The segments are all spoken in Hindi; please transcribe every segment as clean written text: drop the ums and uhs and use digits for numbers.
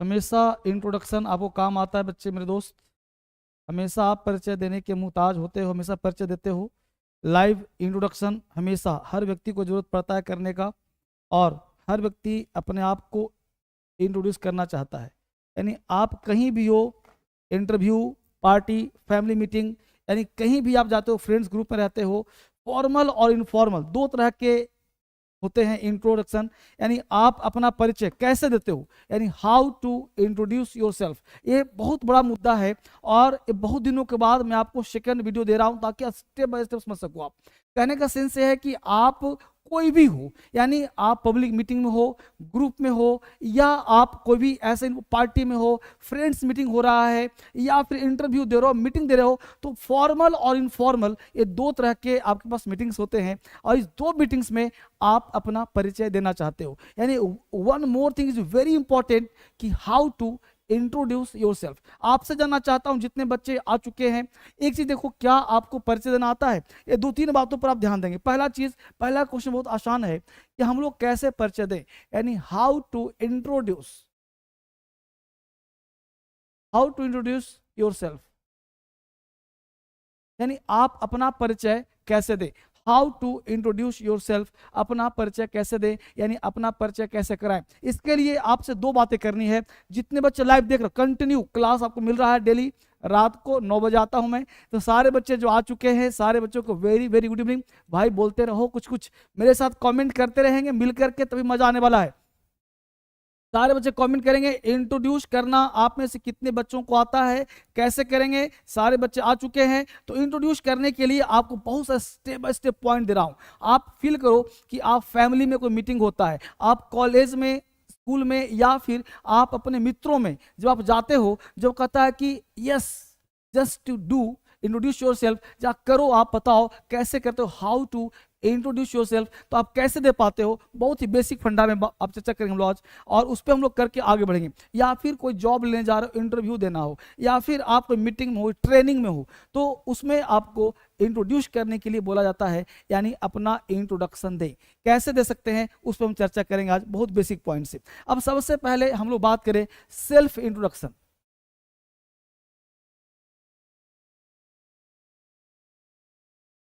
हमेशा इंट्रोडक्शन आपको काम आता है बच्चे मेरे दोस्त। हमेशा आप परिचय देने के मुहताज होते हो, हमेशा परिचय देते हो। लाइव इंट्रोडक्शन हमेशा हर व्यक्ति को जरूरत पड़ता है करने का, और हर व्यक्ति अपने आप को इंट्रोड्यूस करना चाहता है। यानी आप कहीं भी हो, इंटरव्यू, पार्टी, फैमिली मीटिंग, यानी कहीं भी आप जाते हो, फ्रेंड्स ग्रुप में रहते हो, फॉर्मल और इनफॉर्मल दो तरह के होते हैं इंट्रोडक्शन। यानी आप अपना परिचय कैसे देते हो, यानी हाउ टू इंट्रोड्यूस योरसेल्फ, ये बहुत बड़ा मुद्दा है। और ये बहुत दिनों के बाद मैं आपको सेकंड वीडियो दे रहा हूं ताकि स्टेप बाय स्टेप समझ सको। आप कहने का सेंस ये है कि आप कोई भी हो, यानी आप पब्लिक मीटिंग में हो, ग्रुप में हो, या आप कोई भी ऐसे पार्टी में हो, फ्रेंड्स मीटिंग हो रहा है, या फिर इंटरव्यू दे रहे हो, मीटिंग दे रहे हो, तो फॉर्मल और इनफॉर्मल ये दो तरह के आपके पास मीटिंग्स होते हैं। और इस दो मीटिंग्स में आप अपना परिचय देना चाहते हो। यानी one more thing is very important कि हाउ टू इंट्रोड्यूस योरसेल्फ। आपसे जानना चाहता हूं जितने बच्चे आ चुके हैं, एक चीज देखो, क्या आपको परिचय देना आता है? ये दो तीन बातों पर आप ध्यान देंगे। पहला क्वेश्चन बहुत आसान है कि हम लोग कैसे परिचय दें, यानी हाउ टू इंट्रोड्यूस योरसेल्फ, यानी आप अपना परिचय कैसे दें। हाउ टू इंट्रोड्यूस योरसेल्फ, अपना परिचय कैसे दें, यानी अपना परिचय कैसे कराएं। इसके लिए आपसे दो बातें करनी है। जितने बच्चे लाइव देख रहे हो, कंटिन्यू क्लास आपको मिल रहा है डेली रात को 9 बजे आता हूं मैं, तो सारे बच्चे जो आ चुके हैं, सारे बच्चों को वेरी वेरी गुड इवनिंग। भाई बोलते रहो, कुछ कुछ मेरे साथ कमेंट करते रहेंगे, मिल करके तभी मजा आने वाला है। सारे बच्चे कमेंट करेंगे। इंट्रोड्यूस करना आप में से कितने बच्चों को आता है, कैसे करेंगे? सारे बच्चे आ चुके हैं। तो इंट्रोड्यूस करने के लिए आपको बहुत सा स्टेप बाय स्टेप पॉइंट दे रहा हूं। आप फील करो कि आप फैमिली में कोई मीटिंग होता है, आप कॉलेज में, स्कूल में, या फिर आप अपने मित्रों में जब आप जाते हो, जब कहता है कि yes just to do introduce yourself, जा करो, आप बताओ कैसे करते हो, हाउ टू इंट्रोड्यूस योरसेल्फ, तो आप कैसे दे पाते हो? बहुत ही बेसिक फंडा में आप चर्चा करेंगे हम लोग आज, और उस पर हम लोग करके आगे बढ़ेंगे। या फिर कोई जॉब लेने जा रहे हो, इंटरव्यू देना हो, या फिर आप कोई मीटिंग में हो, ट्रेनिंग में हो, तो उसमें आपको इंट्रोड्यूस करने के लिए बोला जाता है, यानी अपना इंट्रोडक्शन दे। कैसे दे सकते हैं उस पर हम चर्चा करेंगे आज, बहुत बेसिक पॉइंट से। अब सबसे पहले हम लोग बात करें सेल्फ इंट्रोडक्शन।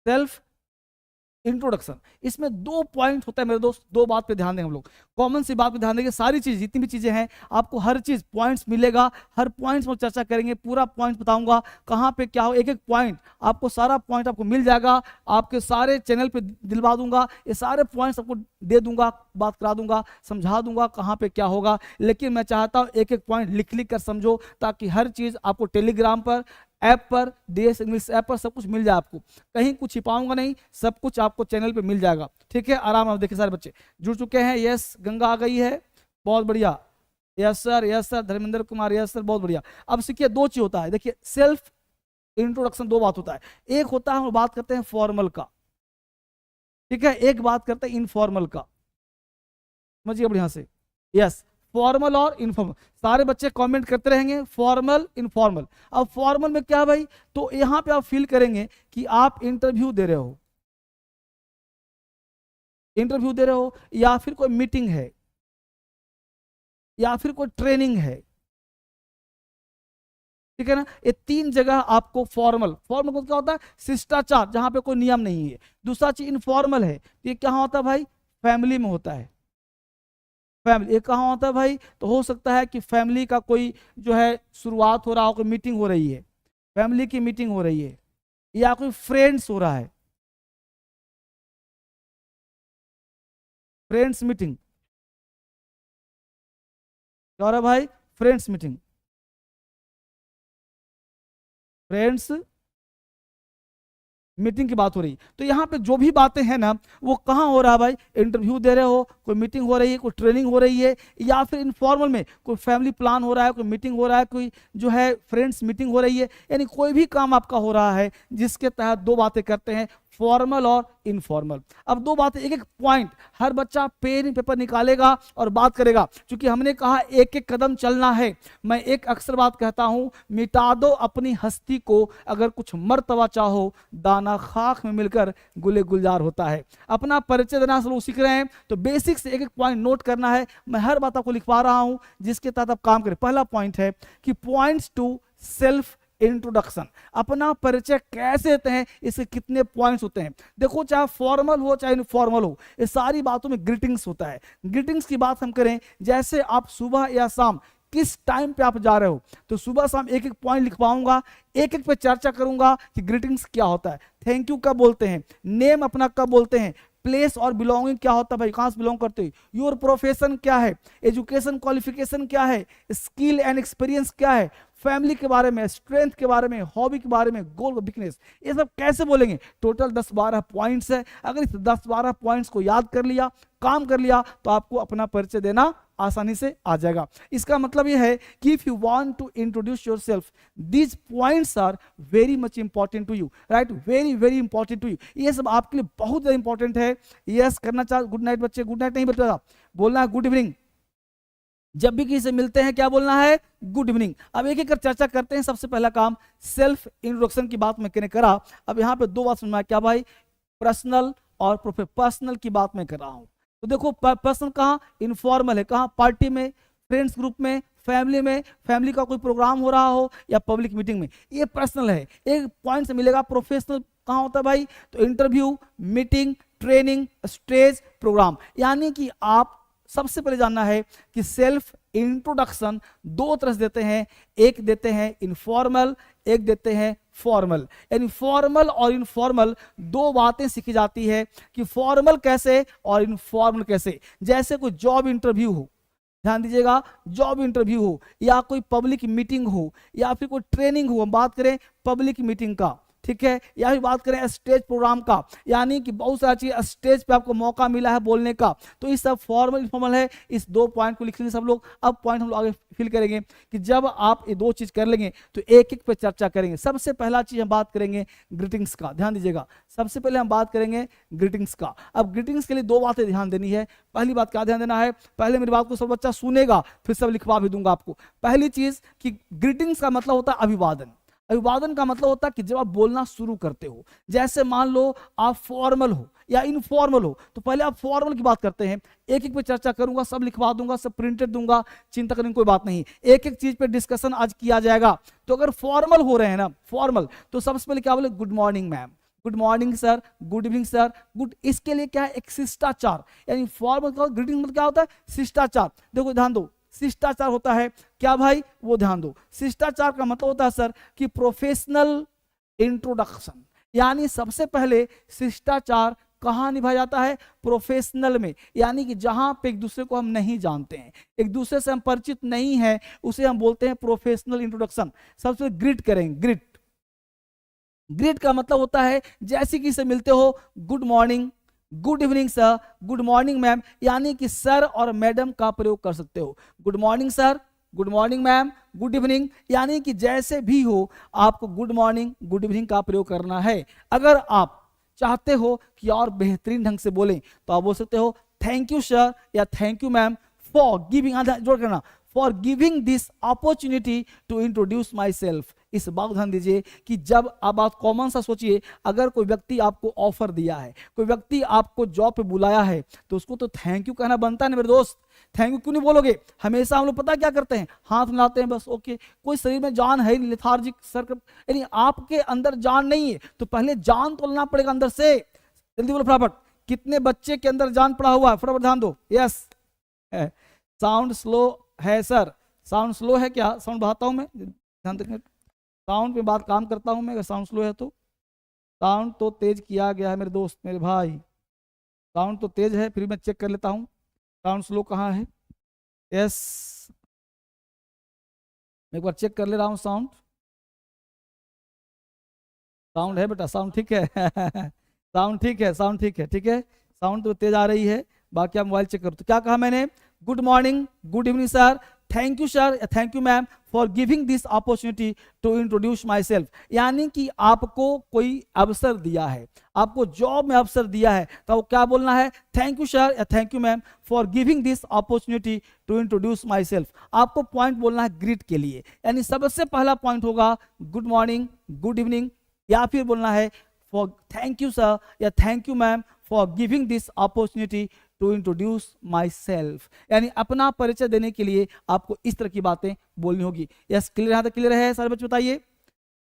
सेल्फ इंट्रोडक्शन, इसमें दो पॉइंट होता है मेरे दोस्त, दो बात पे ध्यान दें हम लोग, कॉमन सी बात पे ध्यान देंगे। सारी चीज जितनी भी चीजें हैं आपको हर चीज पॉइंट्स मिलेगा, हर पॉइंट्स में चर्चा करेंगे, पूरा पॉइंट बताऊंगा कहाँ पे क्या हो, एक एक पॉइंट आपको, सारा पॉइंट आपको मिल जाएगा, आपके सारे चैनल पे दिलवा दूंगा, ये सारे पॉइंट्स आपको दे दूंगा, बात करा दूंगा, समझा दूंगा कहाँ पे क्या होगा। लेकिन मैं चाहता हूँ एक एक पॉइंट लिख लिख कर समझो, ताकि हर चीज आपको टेलीग्राम पर, ऐप पर, DS इंग्लिश ऐप पर सब कुछ मिल जाए आपको, कहीं कुछ छिपाऊंगा नहीं, सब कुछ आपको चैनल पे मिल जाएगा। ठीक है, आराम आप देखिए, सारे बच्चे जुड़ चुके हैं। यस, गंगा आ गई है, बहुत बढ़िया। Yes sir, Dharmendra Kumar, yes sir, बहुत बढ़िया। अब सीखिए, दो चीज होता है, देखिए सेल्फ इंट्रोडक्शन दो बात होता है। एक होता है हम बात करते हैं फॉर्मल का, ठीक है, एक बात करते हैं इनफॉर्मल का, समझिए बढ़िया से। यस, फॉर्मल और इनफॉर्मल, सारे बच्चे कमेंट करते रहेंगे, फॉर्मल इनफॉर्मल। अब फॉर्मल में क्या भाई, तो यहां पे आप फील करेंगे कि आप इंटरव्यू दे रहे हो, या फिर कोई मीटिंग है, या फिर कोई ट्रेनिंग है, ठीक है ना। ये तीन जगह आपको फॉर्मल को क्या होता है, शिष्टाचार, जहां पे कोई नियम नहीं है। दूसरा चीज इनफॉर्मल है, ये कहां होता है भाई, फैमिली में होता है। फैमिली ये कहाँ होता है भाई, तो हो सकता है कि फैमिली का कोई जो है शुरुआत हो रहा हो, कोई मीटिंग हो रही है, फैमिली की मीटिंग हो रही है, या कोई फ्रेंड्स हो रहा है, फ्रेंड्स मीटिंग, क्या हो रहा है भाई, फ्रेंड्स मीटिंग, फ्रेंड्स मीटिंग की बात हो रही। तो यहाँ पे जो भी बातें हैं ना, वो कहाँ हो रहा है भाई, इंटरव्यू दे रहे हो, कोई मीटिंग हो रही है, कोई ट्रेनिंग हो रही है, या फिर इनफॉर्मल में कोई फैमिली प्लान हो रहा है, कोई मीटिंग हो रहा है, कोई जो है फ्रेंड्स मीटिंग हो रही है, यानी कोई भी काम आपका हो रहा है जिसके तहत दो बातें करते हैं, फॉर्मल और इनफॉर्मल। अब दो बातें, एक एक पॉइंट, हर बच्चा पेन पेपर निकालेगा और बात करेगा। क्योंकि हमने कहा एक एक कदम चलना है। मैं एक अक्सर बात कहता हूं, मिटा दो अपनी हस्ती को, अगर कुछ मर्तबा चाहो दाना खाक में मिलकर गुले गुलजार होता है। अपना परिचय देना सब लोग सीख रहे हैं, तो बेसिक से एक एक पॉइंट नोट करना है। मैं हर बात आपको लिखवा रहा हूं जिसके तहत आप काम करें। पहला पॉइंट है कि पॉइंट्स टू सेल्फ इंट्रोडक्शन, अपना परिचय कैसे देते हैं, इसके कितने पॉइंट्स होते हैं। देखो, चाहे फॉर्मल हो चाहे इनफॉर्मल हो, ये सारी बातों में ग्रीटिंग्स होता है। ग्रीटिंग्स की बात हम करें, जैसे आप सुबह या शाम किस टाइम पे आप जा रहे हो, तो सुबह शाम एक एक पॉइंट लिखवाऊंगा, एक एक पे चर्चा करूंगा कि ग्रीटिंग्स क्या होता है, थैंक यू कब बोलते हैं, नेम अपना कब बोलते हैं, प्लेस और बिलोंगिंग क्या होता है, भाई कहां से बिलोंग करते हो, योर प्रोफेशन क्या है, एजुकेशन क्वालिफिकेशन क्या है, स्किल एंड एक्सपीरियंस क्या है, फैमिली के बारे में, स्ट्रेंथ के बारे में, हॉबी के बारे में, गोल वीकनेस, ये सब कैसे बोलेंगे। टोटल 10-12 पॉइंट्स है। अगर इस 10-12 पॉइंट्स को याद कर लिया, काम कर लिया, तो आपको अपना परिचय देना आसानी से आ जाएगा। इसका मतलब यह है कि if you want to introduce yourself, these points are very much important to you, right, very very important to you. ये सब आपके लिए बहुत ज्यादा इंपॉर्टेंट है। यस करना चाह, गुड नाइट बच्चे, गुड नाइट नहीं बच्चा, बोलना है गुड इवनिंग। जब भी किसी से मिलते हैं क्या बोलना है, गुड इवनिंग। अब एक एक कर चर्चा करते हैं। सबसे पहला काम सेल्फ इंट्रोडक्शन की बात मैंने करा। अब यहाँ पे दो बात समझ में आया, क्या भाई, पर्सनल और पर्सनल की बात मैं कर रहा हूँ। तो देखो, पर्सनल कहाँ, इनफॉर्मल है, कहाँ, पार्टी में, फ्रेंड्स ग्रुप में, फैमिली में, फैमिली का कोई प्रोग्राम हो रहा हो या पब्लिक मीटिंग में, ये पर्सनल है। एक पॉइंट से मिलेगा। प्रोफेशनल कहाँ होता है भाई, तो interview, meeting, training, stage programme. यानी कि आप सबसे पहले जानना है कि सेल्फ इंट्रोडक्शन दो तरह से देते हैं, एक देते हैं इनफॉर्मल, एक देते हैं फॉर्मल। यानी फॉर्मल और इनफॉर्मल दो बातें सीखी जाती है कि फॉर्मल कैसे और इनफॉर्मल कैसे। जैसे कोई जॉब इंटरव्यू हो, ध्यान दीजिएगा, जॉब इंटरव्यू हो या कोई पब्लिक मीटिंग हो या फिर कोई ट्रेनिंग हो, हम बात करें पब्लिक मीटिंग का, ठीक है, या फिर बात करें स्टेज प्रोग्राम का, यानी कि बहुत सारी चीज स्टेज पे आपको मौका मिला है बोलने का, तो ये सब फॉर्मल इनफॉर्मल है। इस दो पॉइंट को लिख लेंगे सब लोग। अब पॉइंट हम लोग आगे फिल करेंगे कि जब आप ये दो चीज कर लेंगे तो एक एक पे चर्चा करेंगे। सबसे पहला चीज हम बात करेंगे ग्रीटिंग्स का, ध्यान दीजिएगा, सबसे पहले हम बात करेंगे ग्रीटिंग्स का। अब ग्रीटिंग्स के लिए दो बातें ध्यान देनी है। पहली बात क्या ध्यान देना है, पहले मेरी बात को सब बच्चा सुनेगा, फिर सब लिखवा भी दूंगा आपको। पहली चीज कि ग्रीटिंग्स का मतलब होता है अभिवादन। अभिवादन का मतलब होता है कि जब आप बोलना शुरू करते हो, जैसे मान लो आप फॉर्मल हो या इनफॉर्मल हो, तो पहले आप फॉर्मल की बात करते हैं। एक एक पे चर्चा करूंगा, सब लिखवा दूंगा, सब प्रिंटेड दूंगा, चिंता करने की कोई बात नहीं। एक एक चीज पे डिस्कशन आज किया जाएगा। तो अगर फॉर्मल हो रहे हैं ना, फॉर्मल, तो सबसे पहले क्या बोले, good morning ma'am, good morning sir, good evening sir, good. इसके लिए क्या है, एक शिष्टाचार। यानी फॉर्मल का ग्रीटिंग मतलब क्या होता है, शिष्टाचार। देखो ध्यान दो, शिष्टाचार होता है क्या भाई, वो ध्यान दो। शिष्टाचार का मतलब होता है सर कि प्रोफेशनल इंट्रोडक्शन। यानी सबसे पहले शिष्टाचार कहाँ निभाया जाता है, प्रोफेशनल में। यानी कि जहां पे एक दूसरे को हम नहीं जानते हैं, एक दूसरे से हम परिचित नहीं है, उसे हम बोलते हैं प्रोफेशनल इंट्रोडक्शन। सबसे ग्रीट करेंगे, ग्रीट। ग्रीट का मतलब होता है जैसे कि से मिलते हो, good morning, good evening sir, good morning ma'am. यानी कि सर और मैडम का प्रयोग कर सकते हो। Good morning sir, good morning ma'am, good evening, यानी कि जैसे भी हो आपको गुड मॉर्निंग, गुड इवनिंग का प्रयोग करना है। अगर आप चाहते हो कि और बेहतरीन ढंग से बोलें तो आप बोल सकते हो थैंक यू सर या thank you ma'am for giving, जोड़ करना, for giving this opportunity to introduce myself. इस बात ध्यान दीजिए कि जब आप बात कॉमन सा सोचिए, अगर कोई व्यक्ति आपको ऑफर दिया है, कोई व्यक्ति आपको जॉब पे बुलाया है, तो उसको तो थैंक यू कहना बनता है ना मेरे दोस्त। थैंक यू क्यों नहीं बोलोगे? हमेशा हम लोग पता क्या करते हैं, हाथ मिलाते हैं बस, ओके, कोई शरीर में जान है नहीं, लेथार्जिक सर, यानी आपके अंदर जान नहीं है, तो पहले जान तो लेना पड़ेगा अंदर से। जल्दी बोलो फटाफट, कितने बच्चे के अंदर जान पड़ा हुआ है, फटाफट ध्यान दो। यस, साउंड स्लो है सर, साउंड स्लो है क्या? साउंड बढ़ाता हूं मैं, ध्यान देंगे, साउंड पे बात काम करता हूं मैं। अगर साउंड स्लो है तो साउंड तो तेज किया गया है मेरे दोस्त, मेरे भाई, साउंड तो तेज है, फिर मैं चेक कर लेता हूं साउंड स्लो कहाँ है। यस, मैं एक बार चेक कर ले रहा हूं साउंड। साउंड है बेटा, साउंड ठीक है साउंड ठीक है, साउंड ठीक है, ठीक है, साउंड तो तेज आ रही है। बाकी आप मोबाइल चेक करो। तो क्या कहा मैंने, good morning, good evening sir, thank you sir, thank you ma'am for giving this opportunity to introduce myself. यानी कि आपको कोई अवसर दिया है, आपको जॉब में अवसर दिया है, तो क्या बोलना है? थैंक यू सर या thank you ma'am for giving this opportunity to introduce myself. आपको पॉइंट बोलना है ग्रीट के लिए, यानी सबसे पहला पॉइंट होगा गुड मॉर्निंग, गुड इवनिंग, या फिर बोलना है फॉर थैंक यू सर या thank you ma'am for giving this opportunity to introduce myself. यानी अपना परिचय देने के लिए आपको इस तरह की बातें बोलनी होगी। Yes, clear? यहाँ तक क्लियर है सारे बच्चे? बताइए,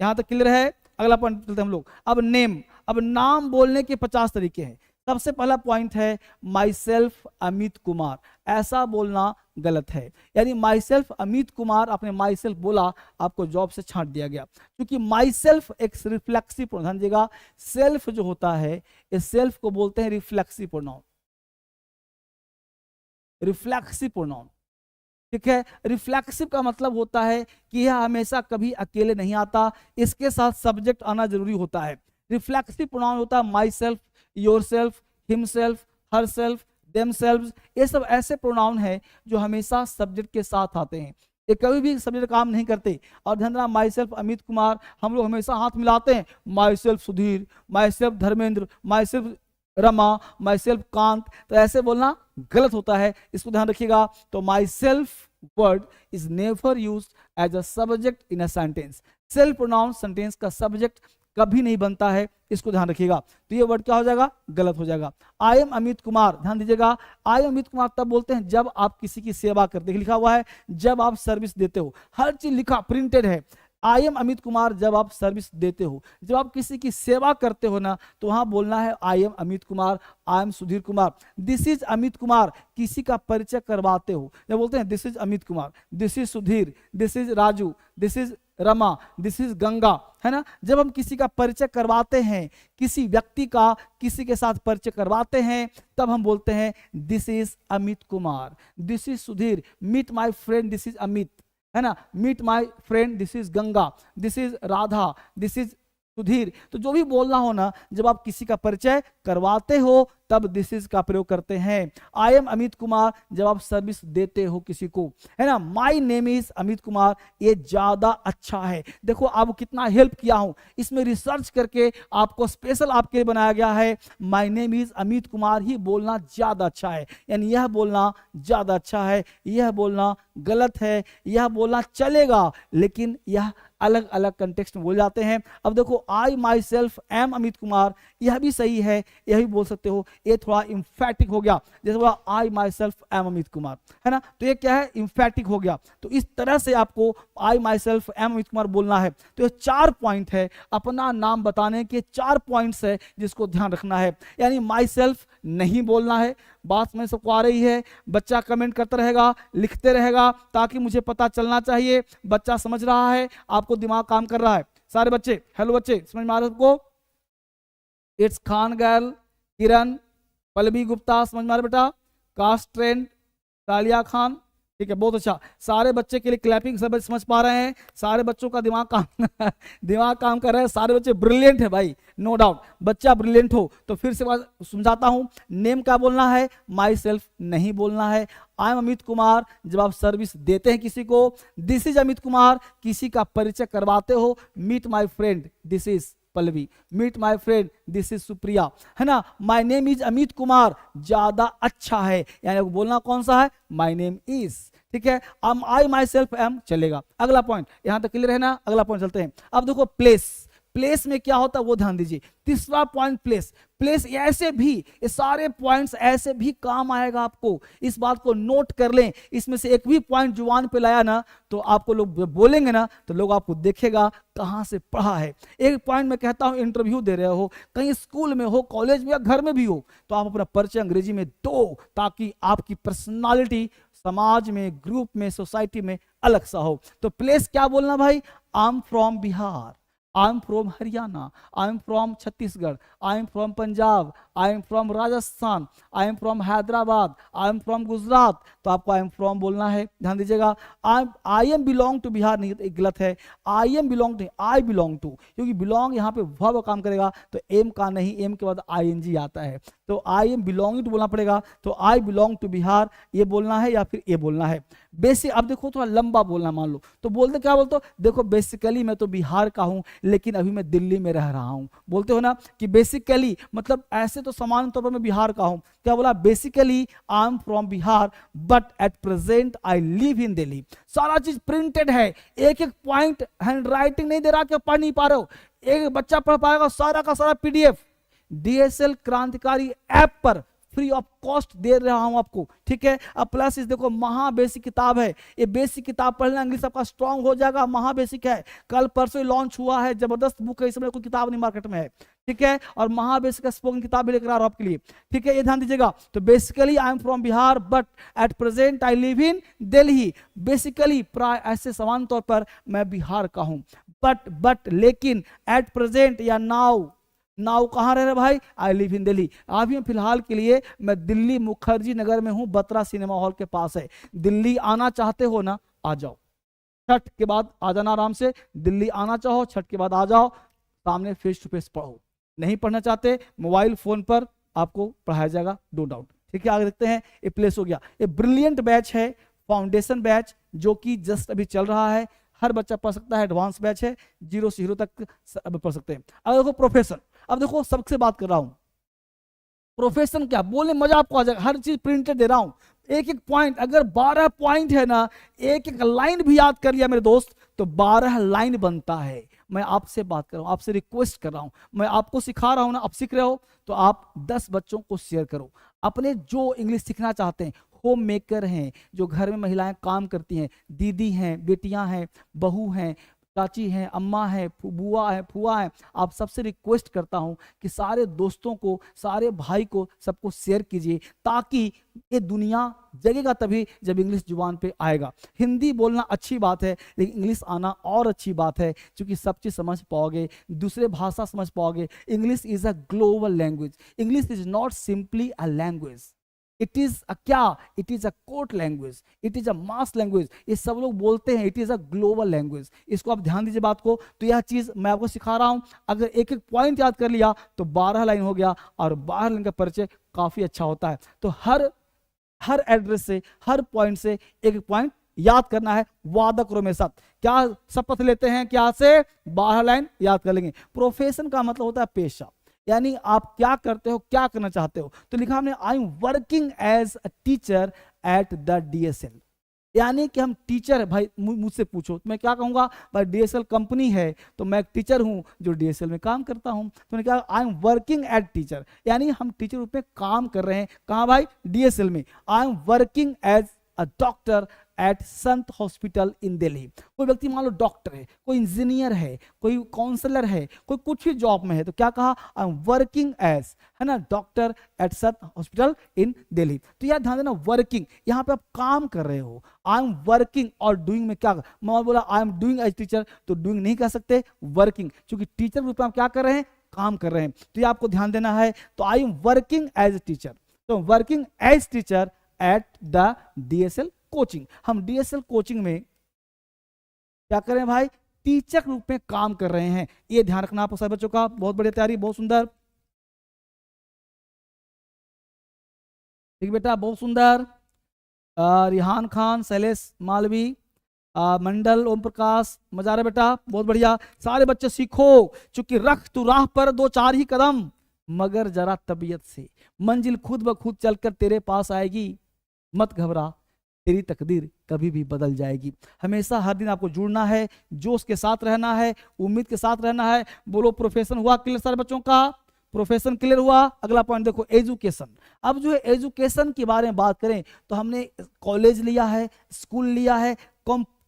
यहाँ तक क्लियर है? अगला पॉइंट चलते हैं हम लोग। अब नेम, अब नाम बोलने के 50 तरीके हैं। सबसे पहला पॉइंट है माई सेल्फ अमित कुमार। ऐसा बोलना गलत है, यानी माई सेल्फ अमित कुमार, आपने माई सेल्फ बोला, आपको जॉब से छांट दिया गया, क्योंकि माई सेल्फ एक रिफ्लेक्सिव प्रोनाउन। ध्यान दीजिएगा, सेल्फ जो होता है, इस सेल्फ को बोलते हैं रिफ्लेक्सिव प्रोनाउन। रिफ्लेक्सिव प्रोनाउन, ठीक है। रिफ्लेक्सिव का मतलब होता है कि यह हमेशा कभी अकेले नहीं आता, इसके साथ सब्जेक्ट आना जरूरी होता है। रिफ्लेक्सिव प्रोनाउन होता है my self, your self, him self, her self, them self. ये सब ऐसे प्रोनाउन है जो हमेशा सब्जेक्ट के साथ आते हैं, ये कभी भी सब्जेक्ट काम नहीं करते। और ध्यान रखना, माई सेल्फ अमित कुमार हम लोग हमेशा हाथ मिलाते हैं, my self Sudhir, my self Dharmendra, my self Rama, my self Kant, तो ऐसे बोलना गलत होता है, इसको ध्यान रखिएगा। तो myself word is never used as a subject in a sentence. Self pronoun sentence का सब्जेक्ट कभी नहीं बनता है, इसको ध्यान रखिएगा। तो ये वर्ड क्या हो जाएगा? गलत हो जाएगा। आई एम अमित कुमार, ध्यान दीजिएगा, आई एम अमित कुमार तब बोलते हैं जब आप किसी की सेवा करते हैं, लिखा हुआ है जब आप सर्विस देते हो, हर चीज लिखा प्रिंटेड है। आई एम अमित कुमार जब आप सर्विस देते हो, जब आप किसी की सेवा करते हो ना, तो वहां बोलना है I M Amit Kumar, I am Sudhir Kumar. This is Amit Kumar, किसी का परिचय करवाते हो, जब बोलते हैं this is Amit Kumar, this is Sudhir, this is Raju, this is Rama, this is Ganga, है ना। जब हम किसी का परिचय करवाते हैं, किसी व्यक्ति का किसी के साथ परिचय करवाते हैं, तब हम बोलते हैं this is Amit Kumar, this is Sudhir, meet my friend, this is Amit, है ना, meet my friend, this is Ganga, this is Radha, this is Sudhir. तो जो भी बोलना हो ना, जब आप किसी का परिचय करवाते हो तब दिस इज का प्रयोग करते हैं। आई एम अमित कुमार जब आप सर्विस देते हो किसी को, है ना। My name is Amit Kumar, ये ज्यादा अच्छा है। देखो आपको कितना हेल्प किया हूं, इसमें रिसर्च करके आपको स्पेशल आपके लिए बनाया गया है। My name is Amit Kumar ही बोलना ज्यादा अच्छा है, यानी यह बोलना ज्यादा अच्छा है, यह बोलना गलत है, यह बोलना चलेगा, लेकिन यह अलग अलग कंटेक्स्ट में बोल जाते हैं। अब देखो I myself am Amit Kumar, यह भी सही है, यह भी बोल सकते हो, ये थोड़ा इंफैटिक हो गया, जैसे बोला I myself am Amit Kumar, है ना, तो ये क्या है? इंफैटिक हो गया। तो इस तरह से आपको I myself am Amit Kumar बोलना है। तो ये 4 पॉइंट है, अपना नाम बताने के 4 पॉइंट्स है जिसको ध्यान रखना है। यानी माई सेल्फ नहीं बोलना है, बात में सबको आ रही है, बच्चा कमेंट करता रहेगा, लिखते रहेगा, ताकि मुझे पता चलना चाहिए बच्चा समझ रहा है, आपको दिमाग काम कर रहा है। सारे बच्चे हेलो बच्चे, समझ में आ रहा है सबको? इट्स खान गर्ल, किरण, पल्लवी गुप्ता, समझ में आ रहा है बेटा? कास्ट ट्रेंड, तालिया खान, ठीक है, बहुत अच्छा। सारे बच्चे के लिए क्लैपिंग, सब बच्चे समझ पा रहे हैं, सारे बच्चों का दिमाग काम दिमाग काम कर रहा है, सारे बच्चे ब्रिलियंट है भाई, नो डाउट। बच्चा ब्रिलियंट हो तो फिर से बात समझाता हूं, नेम क्या बोलना है? माई सेल्फ नहीं बोलना है। आई एम अमित कुमार जब आप सर्विस देते हैं किसी को, दिस इज अमित कुमार किसी का परिचय करवाते हो, meet my friend, this is Pallavi, meet my friend, this is Supriya, है ना। My name is Amit Kumar ज्यादा अच्छा है, यानी बोलना कौन सा है? माई नेम इज, ठीक है। आई माई सेल्फ एम चलेगा। अगला पॉइंट, यहां तक क्लियर है ना? अगला पॉइंट चलते हैं। अब देखो प्लेस, प्लेस में क्या होता है वो ध्यान दीजिए। तीसरा पॉइंट प्लेस, प्लेस ऐसे भी, ये सारे पॉइंट्स ऐसे भी काम आएगा आपको, इस बात को नोट कर लें। इसमें से एक भी पॉइंट जुबान पे लाया ना, तो आपको लोग बोलेंगे ना, तो लोग आपको देखेगा कहां से पढ़ा है। एक पॉइंट में कहता हूं, इंटरव्यू दे रहे हो, कहीं स्कूल में हो, कॉलेज में या घर में भी हो, तो आप अपना परिचय अंग्रेजी में दो, ताकि आपकी पर्सनालिटी समाज में, ग्रुप में, सोसाइटी में अलग सा हो। तो प्लेस क्या बोलना भाई? I am from Bihar, I am from Haryana, I am from Chhattisgarh, I am from Punjab, I am from Rajasthan, I am from Hyderabad, I am from Gujarat, तो आपको आई एम फ्रॉम बोलना है। ध्यान दीजिएगा, I am belong to Bihar नहीं, तो गलत है। I am belong to, I belong to, क्योंकि बिलोंग यहाँ पे वर्ब काम करेगा, तो एम का नहीं, एम के बाद आईएनजी आता है, तो आई एम बिलोंगिंग टू बोलना पड़ेगा। तो आई बिलोंग टू बिहार ये बोलना है या फिर ये बोलना है। बेसिक, अब देखो थोड़ा लंबा बोलना, मान लो तो बोलते क्या बोलते हो, देखो बेसिकली मैं तो बिहार का हूं लेकिन अभी मैं दिल्ली में रह रहा हूं, बोलते हो ना कि बेसिकली मतलब ऐसे तो सामान्य तौर पर मैं बिहार का हूं, क्या बोला, basically I am from Bihar but at present I live in Delhi. सारा चीज प्रिंटेड है, एक एक पॉइंट हैंड राइटिंग नहीं दे रहा कि पढ़ नहीं पा रहे हो, एक बच्चा पढ़ पाएगा सारा का सारा पीडीएफ डीएसएल क्रांतिकारी ऐप पर फ्री ऑफ कॉस्ट दे रहा हूं आपको, ठीक है। अब प्लस इस देखो महा बेसिक किताब है, ये बेसिक किताब पढ़ना इंग्लिश आपका स्ट्रांग हो जाएगा, महा बेसिक है, कल परसों लॉन्च हुआ है, जबरदस्त बुक है, इस समय कोई किताब नहीं मार्केट में है, ठीक है। और महा बेसिक का स्पोकन किताब भी लेकर आ रहा हूं आपके लिए, ठीक है, ये ध्यान दीजिएगा। तो basically I am from Bihar but at present I live in Delhi. Basically प्राय ऐसे समान तौर पर मैं बिहार का हूं, बट लेकिन एट प्रेजेंट या नाउ, नाउ कहाँ रह रहे भाई, आई लिव इन दिल्ली। अभी फिलहाल के लिए मैं दिल्ली मुखर्जी नगर में हूं, बत्रा सिनेमा हॉल के पास है। दिल्ली आना चाहते हो ना, आ जाओ, छठ के बाद आ जाना आराम से, दिल्ली आना चाहो छठ के बाद आ जाओ, सामने फेस टू फेस पढ़ो। नहीं पढ़ना चाहते मोबाइल फोन पर आपको पढ़ाया जाएगा, नो डाउट, ठीक है। आगे देखते हैं, ये प्लेस हो गया, ये ब्रिलियंट बैच है, फाउंडेशन बैच जो कि जस्ट अभी चल रहा है, हर बच्चा पढ़ सकता है, एडवांस बैच है, 0 से हीरो तक पढ़ सकते हैं। अब देखो प्रोफेशन, अब देखो सबसे बात कर रहा हूं, प्रोफेशन क्या बोलने मजा आपको आ जाएगा, हर चीज प्रिंटेड दे रहा हूं, एक एक पॉइंट, अगर 12 पॉइंट है ना, एक एक लाइन भी याद कर लिया मेरे दोस्त तो 12 लाइन बनता है। मैं आपसे बात कर रहा हूं, आपसे रिक्वेस्ट कर रहा हूं, मैं आपको सिखा रहा हूं ना, आप सीख रहे हो तो आप 10 बच्चों को शेयर करो, अपने जो इंग्लिश सीखना चाहते हैं, होम मेकर हैं, जो घर में महिलाएं काम करती हैं, दीदी हैं, बेटियां हैं, बहू हैं, चाची हैं, अम्मा है, बुआ है, फुआ है, आप सबसे रिक्वेस्ट करता हूं कि सारे दोस्तों को, सारे भाई को, सबको शेयर कीजिए, ताकि ये दुनिया जगेगा तभी जब इंग्लिश जुबान पे आएगा। हिंदी बोलना अच्छी बात है लेकिन इंग्लिश आना और अच्छी बात है, क्योंकि सब चीज़ समझ पाओगे, दूसरे भाषा समझ पाओगे। English is a global language, English is not simply a language, it is a क्या, it is a court language, it is a mass language, ये सब लोग बोलते हैं, it is a global language. इसको आप ध्यान दीजिए बात को, तो यह चीज मैं आपको सिखा रहा हूं, अगर एक एक पॉइंट याद कर लिया तो 12 लाइन हो गया, और 12 लाइन का परिचय काफी अच्छा होता है। तो हर एड्रेस से, हर पॉइंट से एक एक पॉइंट याद करना है, वादा करो मेरे साथ, क्या शपथ लेते हैं, क्या से 12 लाइन याद कर लेंगे। प्रोफेशन का मतलब होता है पेशा, यानी आप क्या करते हो, क्या करना चाहते हो। तो लिखा हमने, I am working as a teacher at the DSL, यानी कि हम टीचर है भाई, मुझसे पूछो तो मैं क्या कहूंगा, भाई डीएसएल कंपनी है तो मैं एक टीचर हूं जो डीएसएल में काम करता हूं। तो मैंने कहा I am working as teacher, यानी हम टीचर रूप में काम कर रहे हैं, कहां भाई, डीएसएल में। I am working as a doctor at Sant hospital in Delhi. कोई व्यक्ति मान लो डॉक्टर है, कोई इंजीनियर है, कोई काउंसलर है, कोई कुछ भी जॉब में है, तो क्या कहा, आई एम वर्किंग एज, है ना, doctor at Sant hospital in Delhi. तो यार ध्यान देना, वर्किंग, यहाँ पे आप काम कर रहे हो, आई एम वर्किंग, और डूइंग में क्या, मैं बोला I am doing as teacher, तो डूइंग नहीं कह सकते, वर्किंग, क्योंकि टीचर रूप में आप क्या कर रहे हैं, काम कर रहे हैं। तो ये आपको ध्यान देना है। तो I am working as teacher, तो working as teacher at the DSL coaching. हम डीएसएल कोचिंग में क्या कर रहे हैं भाई, टीचर रूप में काम कर रहे हैं, ये ध्यान रखना आप सभी बच्चों का। बहुत बढ़िया तैयारी, बहुत सुंदर, ठीक बेटा, बहुत सुंदर। रिहान खान, शैलेश मालवी, मंडल, ओम प्रकाश, मजा रहा बेटा, बहुत बढ़िया। सारे बच्चे सीखो, चूंकि रख तू राह पर 2-4 ही कदम, मगर जरा तबीयत से, मंजिल खुद ब खुद चलकर तेरे पास आएगी, मत घबरा, तेरी तकदीर कभी भी बदल जाएगी। हमेशा हर दिन आपको जुड़ना है, जोश के साथ रहना है, उम्मीद के साथ रहना है। बोलो प्रोफेशन हुआ क्लियर सारे बच्चों का, प्रोफेशन क्लियर हुआ। अगला पॉइंट देखो, एजुकेशन। अब जो है एजुकेशन के बारे में बात करें तो हमने कॉलेज लिया है, स्कूल लिया है,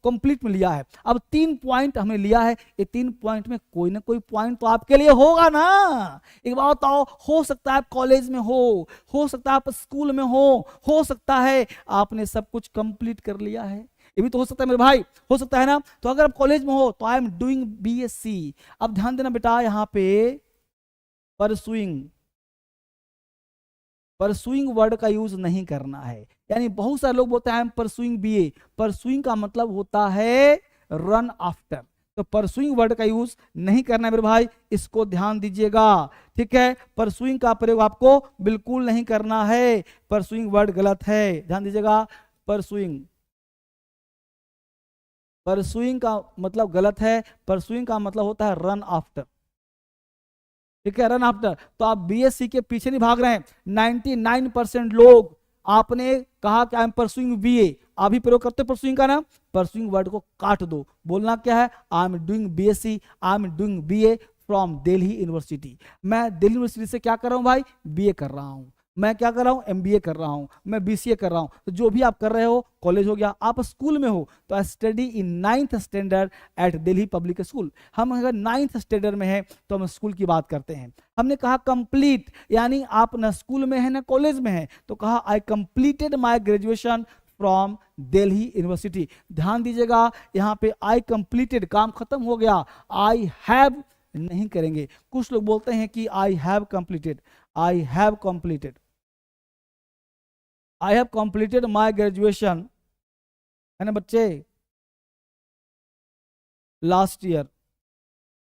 कंप्लीट में लिया है। अब 3 पॉइंट हमने लिया है, ये 3 पॉइंट में कोई ना कोई पॉइंट तो आपके लिए होगा ना। एक बात बताओ, हो सकता है आप कॉलेज में हो सकता है आप स्कूल में हो सकता है आपने सब कुछ कंप्लीट कर लिया है, ये भी तो हो सकता है मेरे भाई, हो सकता है ना। तो अगर आप कॉलेज में हो तो आई एम डूइंग बीएससी। अब ध्यान देना बेटा, यहाँ पे परसुइंग, परसुइंग वर्ड का यूज नहीं करना है। यानी बहुत सारे लोग बोलते हैं I am pursuing BA, pursuing का मतलब होता है रन आफ्टर, तो परसुइंग वर्ड का यूज नहीं करना है मेरे भाई, इसको ध्यान दीजिएगा, ठीक है। परसुइंग का प्रयोग आपको बिल्कुल नहीं करना है, परसुइंग वर्ड गलत है, ध्यान दीजिएगा। परसुइंग, परसुइंग का मतलब गलत है, परसुइंग का मतलब होता है रन आफ्टर, ठीक है, रन आफ्टर। तो आप बीएससी के पीछे नहीं भाग रहे हैं। 99% लोग, आपने कहा कि आई एम परसुइंग बीए, अभी प्रयोग करते परसुइंग का नाम, परसुइंग वर्ड को काट दो, बोलना क्या है, I am doing BSc, I am doing BA from Delhi university. मैं दिल्ली यूनिवर्सिटी से क्या कर रहा हूं भाई, बीए कर रहा हूं। मैं क्या कर रहा हूँ, एमबीए कर रहा हूँ, मैं बीसीए कर रहा हूँ। तो जो भी आप कर रहे हो, कॉलेज हो गया, आप स्कूल में हो तो study in 9th standard at Delhi public school. हम अगर 9th स्टैंडर्ड में है तो हम स्कूल की बात करते हैं। हमने कहा कंप्लीट, यानी आप न स्कूल में है ना कॉलेज में है, तो कहा आई completed my graduation from Delhi university. ध्यान दीजिएगा, यहाँ पे आई कंप्लीटेड काम खत्म हो गया, आई हैव नहीं करेंगे। कुछ लोग बोलते हैं कि I have completed, I have completed, I have completed my graduation, है ना बच्चे, लास्ट ईयर,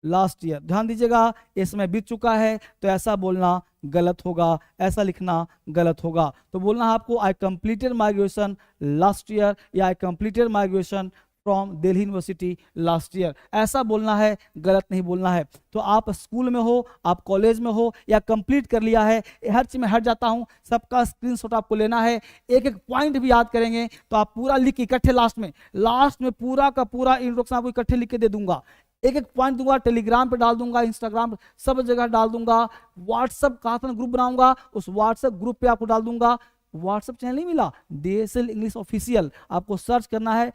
लास्ट ईयर। ध्यान दीजिएगा, ये समय बीत चुका है तो ऐसा बोलना गलत होगा, ऐसा लिखना गलत होगा। तो बोलना है आपको I completed my graduation last year, या I completed my graduation from Delhi University last year, ऐसा बोलना है, गलत नहीं बोलना है। तो आप स्कूल में हो, आप कॉलेज में हो, या कंप्लीट कर लिया है, हर चीज में हट जाता हूं, सबका स्क्रीनशॉट आपको लेना है, एक एक पॉइंट भी याद करेंगे तो आप पूरा लिख के इकट्ठे लास्ट में पूरा का पूरा इंट्रोडक्शन आपको इकट्ठे लिख के दे दूंगा, एक एक पॉइंट दूंगा, टेलीग्राम पे डाल दूंगा, इंस्टाग्राम सब जगह डाल दूंगा, व्हाट्सएप का ग्रुप बनाऊंगा, उस व्हाट्सएप ग्रुप पे आपको डाल दूंगा। व्हाट्सएप चैनल नहीं मिला, डीएसएल इंग्लिश ऑफिशियल, आपको सर्च करना है,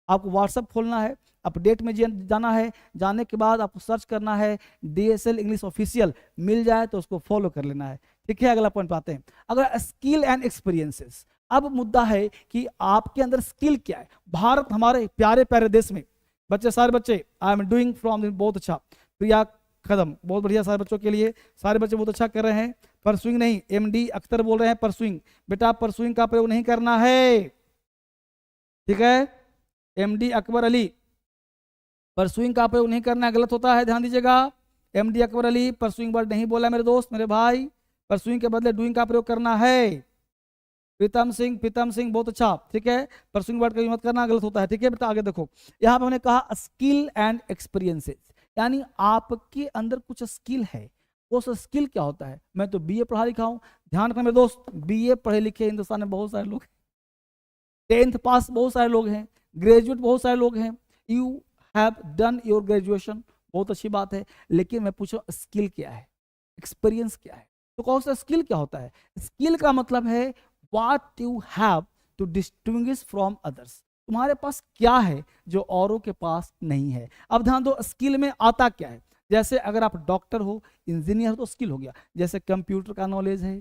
आपको व्हाट्सएप खोलना है, अपडेट में जाना है, जाने के बाद आपको सर्च करना है डीएसएल इंग्लिश ऑफिशियल, मिल जाए तो उसको फॉलो कर लेना है, ठीक है। अगला पॉइंट पे आते हैं, अगर स्किल एंड एक्सपीरियंसेस। अब मुद्दा है कि आपके अंदर स्किल क्या है। भारत हमारे प्यारे प्यारे देश में, बच्चे सारे बच्चे आई एम डूइंग फ्रॉम, बहुत अच्छा, प्रिया कदम बहुत बढ़िया, सारे बच्चों के लिए, सारे बच्चे बहुत अच्छा कर रहे हैं। परसुइंग नहीं, एमडी अख्तर बोल रहे हैं परसुइंग, बेटा परसुइंग का प्रयोग नहीं करना है, ठीक है। एमडी अकबर अली, परसुइंग का प्रयोग नहीं करना है, गलत होता है, ध्यान दीजिएगा। MD Akbar Ali pursuing word नहीं बोला मेरे दोस्त, मेरे भाई, परसुइंग के बदले डूइंग का प्रयोग करना है। प्रीतम सिंह बहुत अच्छा, ठीक है, परसुइंग वर्ड का यूज मत करना, गलत होता है, ठीक है बेटा। आगे देखो, यहाँ पे हमने कहा स्किल एंड एक्सपीरियंसेस, यानी आपके अंदर कुछ स्किल है, वो स्किल क्या होता है। मैं तो बीए पढ़ा लिखा हूँ, ध्यान रखना मेरे दोस्त, बीए पढ़े लिखे हिंदुस्तान में बहुत सारे लोग, 10th पास बहुत सारे लोग हैं, ग्रेजुएट बहुत सारे लोग हैं, you have done your graduation, बहुत अच्छी बात है, लेकिन मैं पूछूं स्किल क्या है, एक्सपीरियंस क्या है। तो कौन सा स्किल क्या होता है, स्किल का मतलब है what you have to distinguish from others, तुम्हारे पास क्या है जो औरों के पास नहीं है। अब ध्यान दो, स्किल में आता क्या है, जैसे अगर आप डॉक्टर हो, इंजीनियर हो तो स्किल हो गया, जैसे कंप्यूटर का नॉलेज है,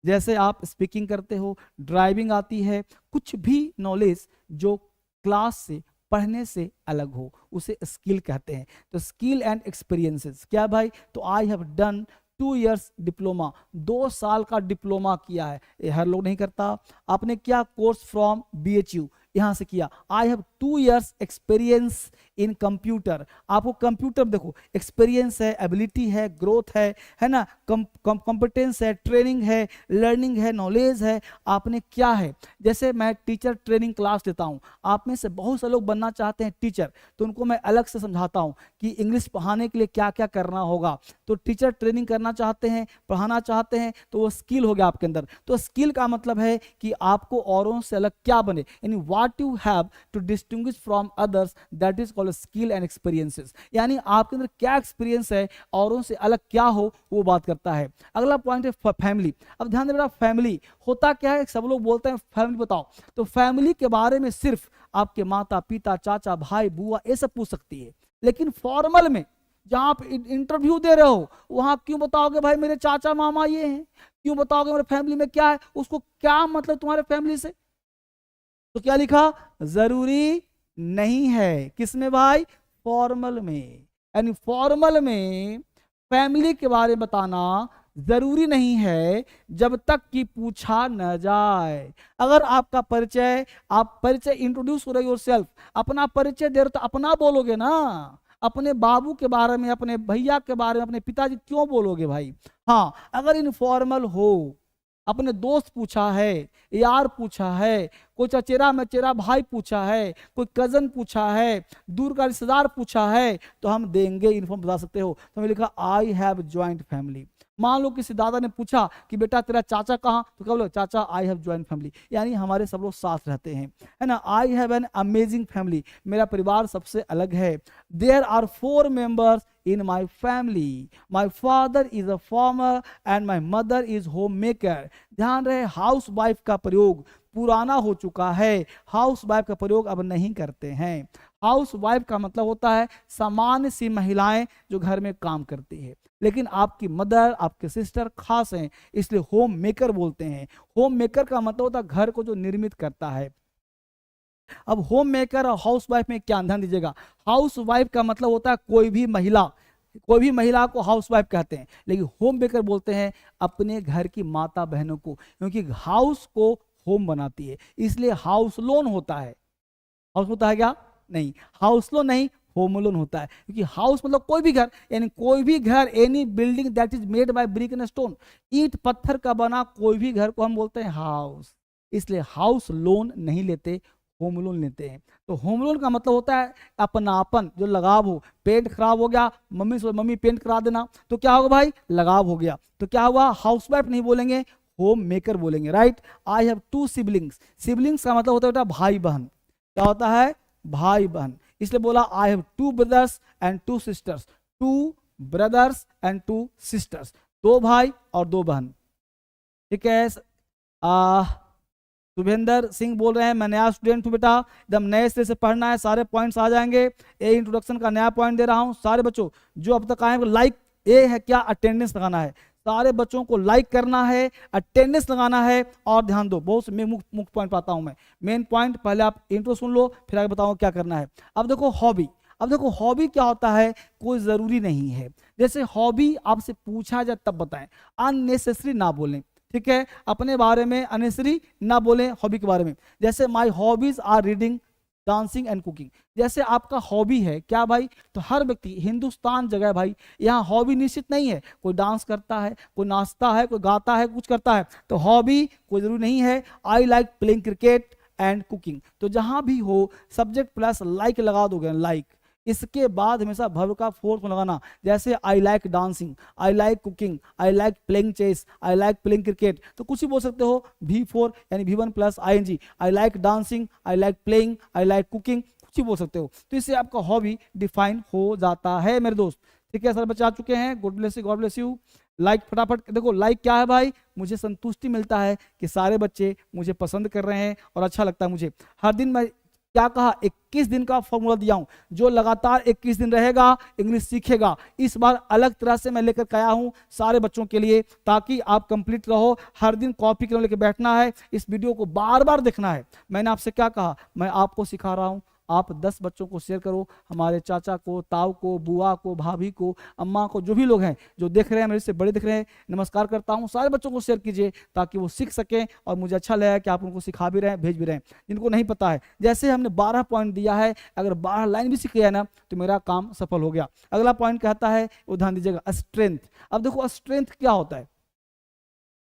जैसे आप स्पीकिंग करते हो, ड्राइविंग आती है, कुछ भी नॉलेज जो क्लास से पढ़ने से अलग हो उसे स्किल कहते हैं। तो स्किल एंड एक्सपीरियंसेस क्या भाई, तो I have done 2 years diploma, 2 साल का डिप्लोमा किया है, ये हर लोग नहीं करता। आपने क्या कोर्स फ्रॉम BHU यहां से किया, I have 2 years experience in computer, आपको कंप्यूटर देखो एक्सपीरियंस है, एबिलिटी है, ग्रोथ है ना, कॉम्पिटेंस है, ट्रेनिंग है, लर्निंग है, नॉलेज है, आपने क्या है। जैसे मैं टीचर ट्रेनिंग क्लास लेता हूं, आप में से बहुत से लोग बनना चाहते हैं टीचर, तो उनको मैं अलग से समझाता हूं कि इंग्लिश पढ़ाने के लिए क्या क्या करना होगा। तो टीचर ट्रेनिंग करना चाहते हैं, पढ़ाना चाहते हैं, तो वो स्किल हो गया आपके अंदर। तो स्किल का मतलब है कि आपको औरों से अलग क्या बने, यानी what you have to distinguish from others, that is called skill and experiences, यानी आपके अंदर क्या एक्सपीरियंस है, औरों से अलग क्या हो, वो बात करता है। अगला पॉइंट है फैमिली। अब ध्यान दे बेटा, फैमिली होता क्या है, सब लोग बोलते हैं फैमिली बताओ, तो फैमिली के बारे में सिर्फ आपके माता पिता, चाचा, भाई, बुआ, ये सब पूछ सकती है, लेकिन फॉर्मल में जहां आप इंटरव्यू दे रहे हो वहां क्यों बताओगे भाई मेरे चाचा मामा ये हैं, क्यों बताओगे मेरे फैमिली में क्या है, उसको क्या मतलब तुम्हारे फैमिली से। तो क्या लिखा, जरूरी नहीं है, किसमें भाई, फॉर्मल में, यानी फॉर्मल में फैमिली के बारे में बताना जरूरी नहीं है जब तक कि पूछा न जाए। अगर आपका परिचय, आप परिचय इंट्रोड्यूस हो रहे योरसेल्फ, अपना परिचय दे रहे तो अपना बोलोगे ना। अपने बाबू के बारे में, अपने भैया के बारे में, अपने पिताजी क्यों बोलोगे भाई। हाँ, अगर इनफॉर्मल हो, अपने दोस्त पूछा है, यार पूछा है, कोई चचेरा मचेरा भाई पूछा है, कोई कजन पूछा है, दूर का रिश्तेदार पूछा है, तो हम देंगे, इन्फॉर्म बता सकते हो। तो मैंने लिखा आई हैव ज्वाइंट फैमिली। मान लो किसी दादा ने पूछा कि बेटा तेरा चाचा कहाँ, तो क्या बोलो, चाचा आई हैव ज्वाइंट फैमिली, यानी हमारे सब लोग साथ रहते हैं, है ना। I have an amazing family, मेरा परिवार सबसे अलग है। There are 4 members in my family, my father is a farmer and my mother is homemaker। ध्यान रहे, हाउस वाइफ का प्रयोग पुराना हो चुका है, हाउस वाइफ का प्रयोग अब नहीं करते हैं। हाउस वाइफ का मतलब होता है सामान्य सी महिलाएं जो घर में काम करती है, लेकिन आपकी मदर, आपके सिस्टर खास हैं, इसलिए होम मेकर बोलते हैं। होम मेकर का मतलब होता है घर को जो निर्मित करता है। अब होम मेकर और हाउस वाइफ में क्या ध्यान दीजिएगा, हाउस वाइफ का मतलब होता है कोई भी महिला, कोई भी महिला को हाउस वाइफ कहते हैं, लेकिन होम मेकर बोलते हैं अपने घर की माता बहनों को, क्योंकि हाउस को होम बनाती है, इसलिए हाउस लोन होता है। हाउस होता है क्या, नहीं, हाउस लोन नहीं, होम लोन होता है। क्योंकि हाउस मतलब कोई भी घर, यानी कोई भी घर, any building that is made by brick and stone, ईंट पत्थर का बना कोई भी घर को हम बोलते हैं हाउस। इसलिए हाउस लोन नहीं लेते, होम लोन लेते हैं। तो होम लोन का मतलब होता है अपनापन, जो लगाव हो। पेंट खराब हो गया, मम्मी से मम्मी पेंट करा देना, तो क्या होगा भाई, लगाव हो गया। तो क्या हुआ, हाउस वाइफ नहीं बोलेंगे, होम मेकर बोलेंगे, right. I have 2 siblings, siblings का मतलब होता है बेटा भाई बहन, क्या होता है, भाई बहन, इसलिए बोला I have 2 brothers and 2 sisters, 2 brothers and 2 sisters, 2 भाई और 2 बहन, ठीक है। शुभेंद्र सिंह बोल रहे हैं मैं नया स्टूडेंट हूँ बेटा, एकदम नए सिरे से पढ़ना है, सारे पॉइंट्स आ जाएंगे। ए इंट्रोडक्शन का नया पॉइंट दे रहा हूँ, सारे बच्चों जो अब तक आए हैं लाइक, ए है क्या, अटेंडेंस लगाना है, सारे बच्चों को लाइक करना है, अटेंडेंस लगाना है। और ध्यान दो, बहुत मुख्य पॉइंट पाता हूँ मैं, मेन पॉइंट, पहले आप इंट्रो सुन लो फिर आगे बताऊँ क्या करना है। अब देखो हॉबी, अब देखो हॉबी क्या होता है, कोई जरूरी नहीं है, जैसे हॉबी आपसे पूछा जाए तब बताएं, अननेसेसरी ना बोलें, ठीक है, अपने बारे में अननेसेसरी ना बोलें हॉबी के बारे में। जैसे my hobbies are reading, dancing and cooking, जैसे आपका हॉबी है क्या भाई, तो हर व्यक्ति, हिंदुस्तान जगह है भाई, यहाँ हॉबी निश्चित नहीं है, कोई डांस करता है, कोई नाचता है, कोई गाता है, कुछ करता है, तो हॉबी कोई जरूरी नहीं है। आई like playing cricket and cooking, तो जहां भी हो सब्जेक्ट प्लस लाइक लगा दोगे, लाइक, इसके बाद हमेशा भव का फोर्थ में लगाना। जैसे I like dancing, I like cooking, I like playing chess, I like playing cricket, तो कुछ ही बोल सकते हो, V4 यानी V1 plus ING, I like dancing, I like playing, I like cooking, कुछ ही बोल सकते हो। तो इससे आपका हॉबी डिफाइन हो जाता है मेरे दोस्त, ठीक है। सर बच्चे आ चुके हैं, God bless you, God bless you. Like फटाफट देखो, लाइक क्या है भाई, मुझे संतुष्टि मिलता है कि सारे बच्चे मुझे पसंद कर रहे हैं और अच्छा लगता है मुझे। हर दिन मैं क्या कहा, 21 दिन का फॉर्मूला दिया हूं, जो लगातार 21 दिन रहेगा इंग्लिश सीखेगा। इस बार अलग तरह से मैं लेकर आया हूं सारे बच्चों के लिए, ताकि आप कंप्लीट रहो। हर दिन कॉपी करने लेकर बैठना है, इस वीडियो को बार बार देखना है। मैंने आपसे क्या कहा, मैं आपको सिखा रहा हूं, आप 10 बच्चों को शेयर करो, हमारे चाचा को, ताऊ को, बुआ को, भाभी को, अम्मा को, जो भी लोग हैं जो देख रहे हैं, मेरे से बड़े दिख रहे हैं, नमस्कार करता हूं, सारे बच्चों को शेयर कीजिए ताकि वो सीख सकें। और मुझे अच्छा लगा कि आप उनको सिखा भी रहे हैं, भेज भी रहे हैं। जिनको नहीं पता है, जैसे हमने 12 पॉइंट दिया है, अगर 12 लाइन भी सीख गया ना तो मेरा काम सफल हो गया। अगला पॉइंट कहता है, वो ध्यान दीजिएगा, स्ट्रेंथ। अब देखो स्ट्रेंथ क्या होता है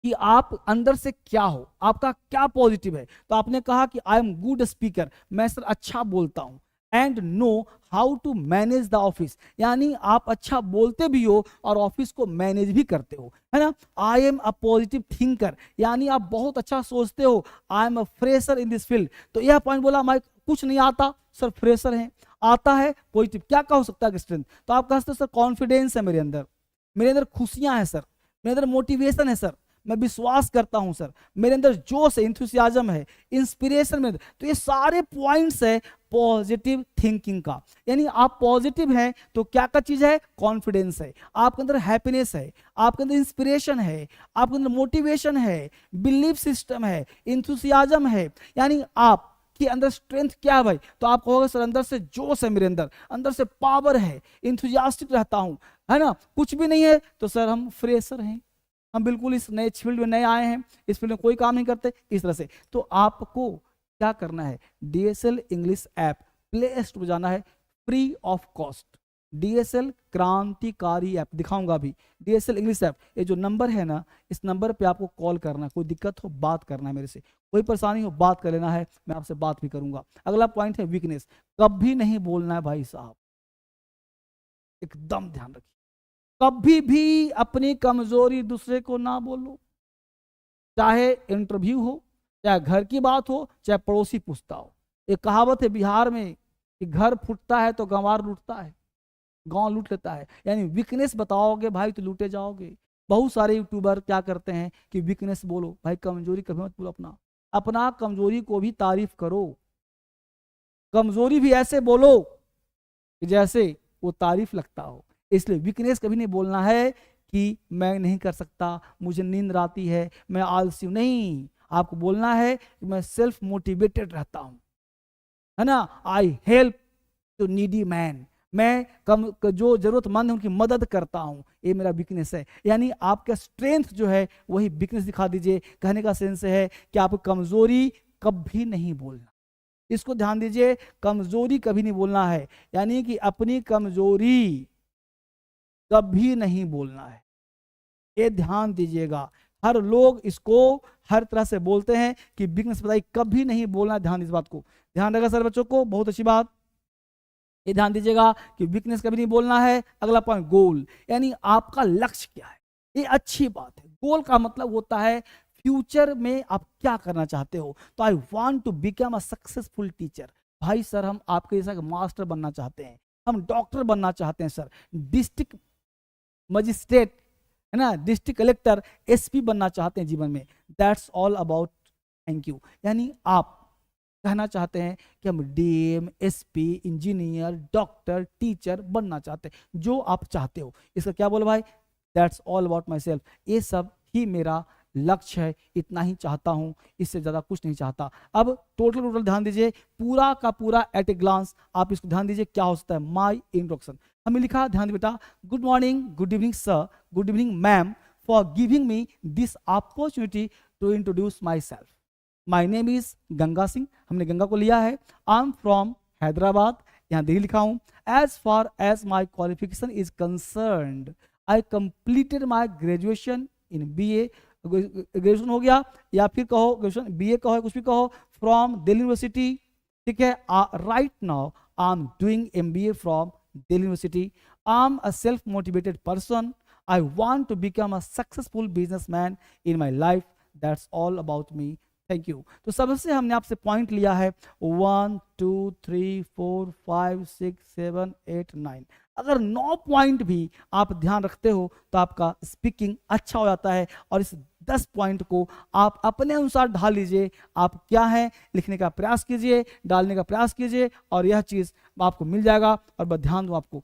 कि आप अंदर से क्या हो, आपका क्या पॉजिटिव है। तो आपने कहा कि आई एम गुड स्पीकर, मैं सर अच्छा बोलता हूं, and know how to manage the office, यानी आप अच्छा बोलते भी हो और ऑफिस को मैनेज भी करते हो, है ना। आई एम अ पॉजिटिव थिंकर, यानी आप बहुत अच्छा सोचते हो। I am a fresher in this field, तो यह पॉइंट बोला, मैं कुछ नहीं आता सर, फ्रेशर है, आता है पॉजिटिव, क्या हो सकता है स्ट्रेंथ, तो आप कह सकते हो सर कॉन्फिडेंस है मेरे अंदर, मेरे अंदर खुशियां हैं सर, मेरे अंदर मोटिवेशन है सर, मैं विश्वास करता हूं सर, मेरे अंदर जोश है, इंथुसियाज्म है, इंस्पिरेशन में। तो ये सारे पॉइंट्स है पॉजिटिव थिंकिंग का, यानी आप पॉजिटिव हैं तो क्या क्या चीज है, कॉन्फिडेंस है, आपके अंदर हैप्पीनेस है, आपके अंदर इंस्पिरेशन है, आपके अंदर मोटिवेशन है, बिलीफ सिस्टम है, इंथुसियाज्म है, यानी आप कि अंदर स्ट्रेंथ क्या है भाई, तो आप कहोगे सर अंदर से जोश है, मेरे अंदर अंदर से पावर है, इंथुसियास्टिक रहता हूं, है ना। कुछ भी नहीं है तो सर हम फ्रेशर हैं, हम बिल्कुल इस नए फील्ड में नए आए हैं, इस फील्ड में कोई काम नहीं करते, इस तरह से। तो आपको क्या करना है, DSL English app Play store पर जाना है, फ्री ऑफ कॉस्ट। डीएसएल क्रांतिकारी ऐप दिखाऊंगा अभी, डीएसएल इंग्लिश ऐप। ये जो नंबर है ना, इस नंबर पे आपको कॉल करना है, कोई दिक्कत हो बात करना है मेरे से, कोई परेशानी हो बात कर लेना है, मैं आपसे बात भी करूंगा। अगला पॉइंट है वीकनेस, कभी नहीं बोलना है भाई साहब, एकदम ध्यान रखिए, कभी भी अपनी कमजोरी दूसरे को ना बोलो, चाहे इंटरव्यू हो, चाहे घर की बात हो, चाहे पड़ोसी पूछता हो। एक कहावत है बिहार में कि घर फूटता है तो गंवार लूटता है, गांव लूट लेता है। यानी वीकनेस बताओगे भाई तो लूटे जाओगे। बहुत सारे यूट्यूबर क्या करते हैं कि वीकनेस बोलो, भाई कमजोरी कभी मत बोलो, अपना अपना कमजोरी को भी तारीफ करो, कमजोरी भी ऐसे बोलो कि जैसे वो तारीफ लगता हो। इसलिए वीकनेस कभी नहीं बोलना है कि मैं नहीं कर सकता, मुझे नींद आती है, मैं आलसी हूं, नहीं। आपको बोलना है कि मैं सेल्फ मोटिवेटेड रहता हूं, है ना, I help to needy man, मैं जो जरूरतमंद है उनकी मदद करता हूं, ये मेरा वीकनेस है। यानी आपका स्ट्रेंथ जो है वही वीकनेस दिखा दीजिए। कहने का सेंस है कि आप कमजोरी कभी नहीं बोलना, इसको ध्यान दीजिए, कमजोरी कभी नहीं बोलना है, यानी कि अपनी कमजोरी कभी नहीं बोलना है, ये ध्यान दीजिएगा। हर लोग इसको हर तरह से बोलते हैं कि वीकनेस बताइए, कभी नहीं बोलना, ध्यान इस बात को ध्यान रखा सर बच्चों को, बहुत अच्छी बात, ये ध्यान दीजिएगा कि वीकनेस कभी नहीं बोलना है। अगला पॉइंट गोल, यानी आपका लक्ष्य क्या है, ये अच्छी बात है। गोल का मतलब होता है फ्यूचर में आप क्या करना चाहते हो। तो I want to become a successful teacher, भाई सर हम आपके जैसा मास्टर बनना चाहते हैं, हम डॉक्टर बनना चाहते हैं सर, डिस्ट्रिक्ट मजिस्ट्रेट, है ना, डिस्ट्रिक्ट कलेक्टर, एसपी बनना चाहते हैं जीवन में। That's all about thank you. यानी आप कहना चाहते हैं कि हम DM, SP, engineer, doctor, teacher बनना चाहते हैं, जो आप चाहते हो। इसका क्या बोलो भाई, that's all about my self, ये सब ही मेरा लक्ष्य है, इतना ही चाहता हूं, इससे ज्यादा कुछ नहीं चाहता। अब टोटल ध्यान दीजिए, पूरा का पूरा एट ए ग्लांस आप इसको ध्यान दीजिए क्या हो सकता है। माई इंट्रोडक्शन हमें लिखा, ध्यान बेटा, good morning, good evening sir, good evening ma'am, for giving me this opportunity to introduce myself. My name is Ganga Singh, हमने गंगा को लिया है। आई एम फ्रॉम हैदराबाद, यहाँ दिल्ली लिखा हूँ। As far as my qualification is concerned, I completed my graduation in BA, graduation हो गया, या फिर कहो ग्रेजुएशन BA कहो, कुछ भी कहो, फ्रॉम दिल्ली यूनिवर्सिटी, ठीक है। Right now I am doing MBA from Delhi university. I am a self motivated person, I want to become a successful businessman in my life, that's all about me, thank you. तो सबसे हमने आपसे पॉइंट लिया है 1 2 3 4 5 6 7 8 9। अगर 9 पॉइंट भी आप ध्यान रखते हो तो आपका स्पीकिंग अच्छा हो जाता है। और इस 10 पॉइंट को आप अपने अनुसार ढाल लीजिए, आप क्या है लिखने का प्रयास कीजिए, डालने का प्रयास कीजिए, और यह चीज़ आपको मिल जाएगा। और बस ध्यान दो, आपको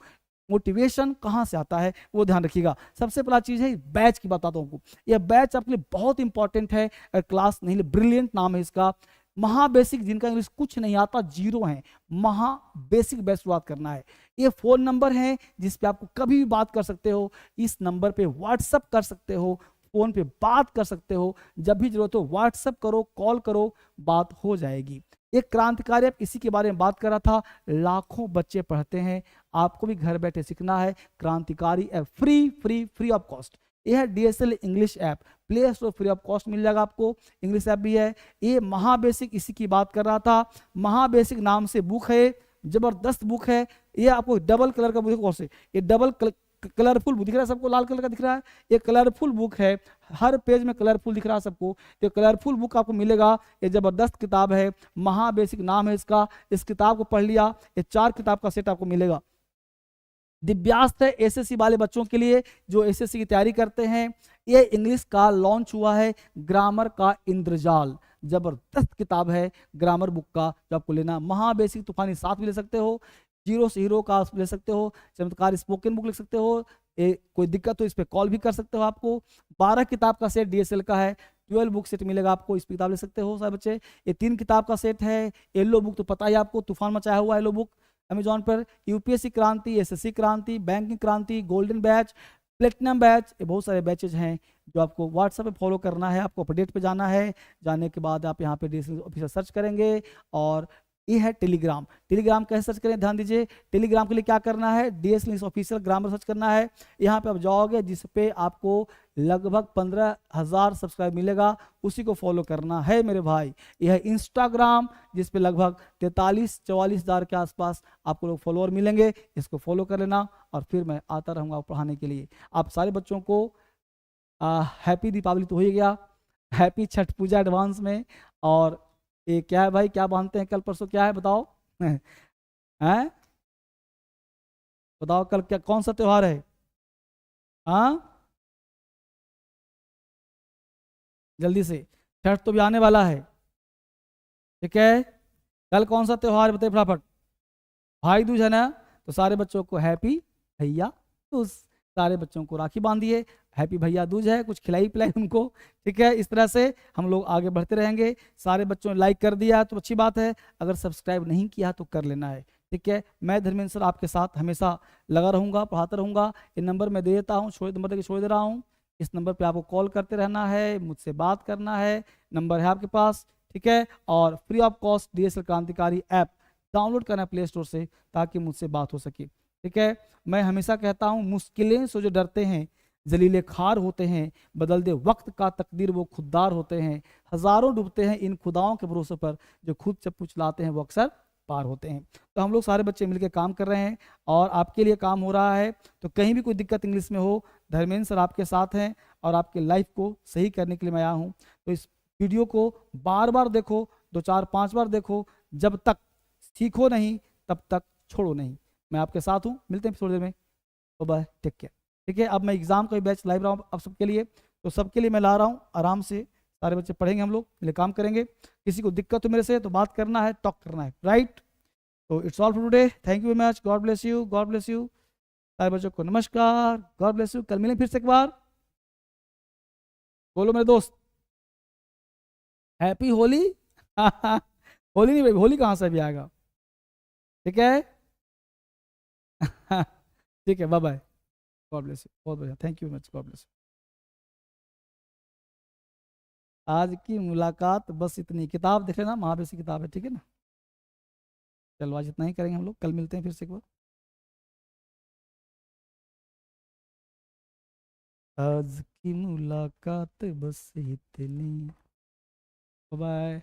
मोटिवेशन कहाँ से आता है वो ध्यान रखिएगा। सबसे पहला चीज़ है बैच की, बताता हूँ आपको, यह बैच आपके लिए बहुत इंपॉर्टेंट है। क्लास नहीं, ब्रिलियंट नाम है इसका, महा बेसिक, जिनका इंग्लिश कुछ नहीं आता, जीरो है, महा बेसिक बैच शुरुआत करना है। ये फ़ोन नंबर है जिस पे आपको कभी भी बात कर सकते हो, इस नंबर पे व्हाट्सअप कर सकते हो, फ़ोन पे बात कर सकते हो, जब भी जरूरत हो व्हाट्सअप करो, कॉल करो, बात हो जाएगी। एक क्रांतिकारी ऐप, इसी के बारे में बात कर रहा था, लाखों बच्चे पढ़ते हैं, आपको भी घर बैठे सीखना है। क्रांतिकारी app free free free of cost, यह है DSL English app, Play Store free of cost मिल जाएगा आपको, इंग्लिश ऐप भी है। ये महा बेसिक, इसी की बात कर रहा था, महा बेसिक नाम से बुक है, जबरदस्त बुक है। ये आपको डबल कलर का बुक है, ये डबल कलरफुल बुक दिख रहा है सबको, लाल कलर का दिख रहा है, ये कलरफुल बुक है, हर पेज में कलरफुल दिख रहा है सबको, तो कलरफुल बुक आपको मिलेगा। ये जबरदस्त किताब है, महा बेसिक नाम है इसका। इस किताब को पढ़ लिया, ये 4 किताब का सेट आपको मिलेगा। दिव्यास्त्र है SSC वाले बच्चों के लिए जो SSC की तैयारी करते हैं। ये इंग्लिश का लॉन्च हुआ है, ग्रामर का इंद्रजाल, जबरदस्त किताब है ग्रामर बुक का, जो आपको लेना। महा बेसिक तूफानी 7 भी ले सकते हो, जीरो से हीरो का ले सकते हो, चमत्कार स्पोकन बुक लिख सकते हो, कोई दिक्कत हो इस पे कॉल भी कर सकते हो। आपको 12 किताब का सेट DSL का है, 12 बुक सेट मिलेगा आपको, इस पे किताब ले सकते हो सारे बच्चे। ये 3 किताब का सेट है। येलो बुक तो पता ही आपको, तूफान मचाया हुआ येलो बुक अमेजॉन पर। UPSC क्रांति, SSC क्रांति, बैंकिंग क्रांति, गोल्डन बैच, प्लेटिनम बैच, ये बहुत सारे बैचेज हैं जो आपको व्हाट्सएप पे फॉलो करना है, आपको अपडेट पे जाना है। जाने के बाद आप यहाँ पे डीएसएल ऑफिसर सर्च करेंगे। और ये है टेलीग्राम। टेलीग्राम कैसे सर्च करें, ध्यान दीजिए। टेलीग्राम के लिए क्या करना है, डीएसएल ऑफिशियल ग्रामर सर्च करना है। यहाँ पे आप जाओगे जिस पे आपको लगभग 15,000 सब्सक्राइब मिलेगा, उसी को फॉलो करना है मेरे भाई। यह है इंस्टाग्राम, जिस पे लगभग 43-44 हज़ार के आसपास आपको लोग फॉलोअर मिलेंगे। इसको फॉलो कर लेना और फिर मैं आता रहूँगा पढ़ाने के लिए। आप सारे बच्चों को हैप्पी दीपावली तो हो ही गया, हैप्पी छठ पूजा एडवांस में। और ये क्या है भाई, क्या बांधते हैं कल परसों, क्या है बताओ? हैं, बताओ कल क्या कौन सा त्योहार है? हाँ, जल्दी से, छठ तो भी आने वाला है, ठीक है। कल कौन सा त्योहार है बताइए फटाफट? भाई दूज है ना। तो सारे बच्चों को हैप्पी भैया दूज, सारे बच्चों को राखी बांधिए, हैप्पी भैया दूज है, कुछ खिलाई पिलाई उनको, ठीक है। इस तरह से हम लोग आगे बढ़ते रहेंगे। सारे बच्चों ने लाइक कर दिया तो अच्छी बात है, अगर सब्सक्राइब नहीं किया तो कर लेना है, ठीक है। मैं धर्मेंद्र सर आपके साथ हमेशा लगा रहूँगा, पढ़ाता रहूँगा। ये नंबर मैं दे देता हूँ, नंबर देके छोड़ दे रहा हूँ। इस नंबर पर आपको कॉल करते रहना है, मुझसे बात करना है, नंबर है आपके पास, ठीक है। और फ्री ऑफ कॉस्ट डीएसएल क्रांतिकारी ऐप डाउनलोड करना प्ले स्टोर से, ताकि मुझसे बात हो सके, ठीक है। मैं हमेशा कहता हूँ, मुश्किलें से जो डरते हैं जलीले खार होते हैं, बदल दे वक्त का तकदीर वो खुददार होते हैं, हजारों डूबते हैं इन खुदाओं के भरोसे पर, जो खुद से पुचलाते हैं वो अक्सर पार होते हैं। तो हम लोग सारे बच्चे मिलकर काम कर रहे हैं और आपके लिए काम हो रहा है। तो कहीं भी कोई दिक्कत इंग्लिश में हो, धर्मेंद्र सर आपके साथ हैं और आपके लाइफ को सही करने के लिए मैं आया हूँ। तो इस वीडियो को बार बार देखो, 2 4 5 बार देखो, जब तक सीखो नहीं तब तक छोड़ो नहीं। मैं आपके साथ हूँ, मिलते हैं थोड़ी देर में, बाय, टेक केयर, ठीक है। अब मैं एग्जाम का बैच लाइव रहा हूँ अब सबके लिए, तो सबके लिए मैं ला रहा हूँ, आराम से सारे बच्चे पढ़ेंगे, हम लोग मिले काम करेंगे। किसी को दिक्कत हो मेरे से तो बात करना है, टॉक करना है, राइट। तो it's all for today, thank you very much, God bless you, God bless you. सारे बच्चों को नमस्कार, गॉड ब्लेस यू, कल मिलें फिर से एक बार। बोलो मेरे दोस्त, हैप्पी होली। होली नहीं भाई, होली कहाँ से भी आएगा, ठीक है। ठीक है, bye bye, God bless you, बहुत बढ़िया, thank you much, God bless you. आज की मुलाकात बस इतनी, किताब देख लेना, महावैसी किताब है, ठीक है ना। चलो आज इतना ही करेंगे हम लोग, कल मिलते हैं फिर से एक बार। आज की मुलाकात बस इतनी, बाय।